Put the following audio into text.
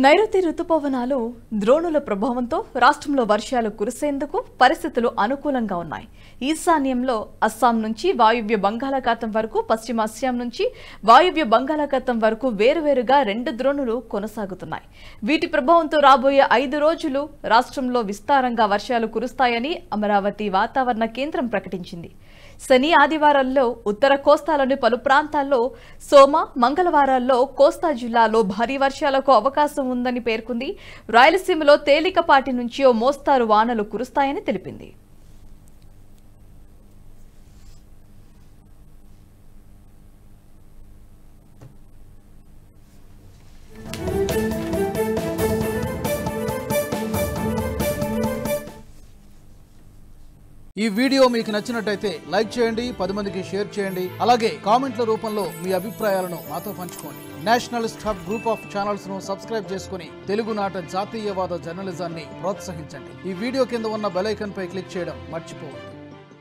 నైరుతి రుతుపవనాలు ద్రోణుల ప్రభావంతో రాష్ట్రంలో వర్షాలు కురిసేందుకు పరిస్థితులు అనుకూలంగా ఉన్నాయి. ఈశాన్యంలో అస్సాం నుంచి వాయువ్య బంగాళాఖాతం వరకు, పశ్చిమ అస్సాం నుంచి వాయువ్య బంగాళాఖాతం వరకు వేరువేరుగా 2 ద్రోణులు కొనసాగుతున్నాయి. వీటి ప్రభావంతో రాబోయే 5 రోజులు రాష్ట్రంలో విస్తారంగా వర్షాలు కురుస్తాయని అమరావతి వాతావరణ కేంద్రం ప్రకటించింది. శని, ఆదివారాల్లో ఉత్తర కోస్తాలోని పలు ప్రాంతాల్లో, సోమ, మంగళవారాల్లో కోస్తా జిల్లాలో భారీ వర్షాలకు అవకాశం ఉందని పేర్కొంది. రాయలసీమలో తేలికపాటి నుంచి ఓ మోస్తారు వానలు కురుస్తాయని తెలిపింది. ఈ వీడియో మీకు నచ్చినట్టయితే లైక్ చేయండి, 10 మందికి షేర్ చేయండి. అలాగే కామెంట్ల రూపంలో మీ అభిప్రాయాలను మాతో పంచుకోండి. Nationalist hub group of channels ను సబ్స్క్రైబ్ చేసుకుని తెలుగునాట జాతీయవాద జర్నలిజాన్ని ప్రోత్సహించండి. ఈ వీడియో కింద ఉన్న బెల్ ఐకాన్ పై క్లిక్ చేయడం మర్చిపోవద్దు.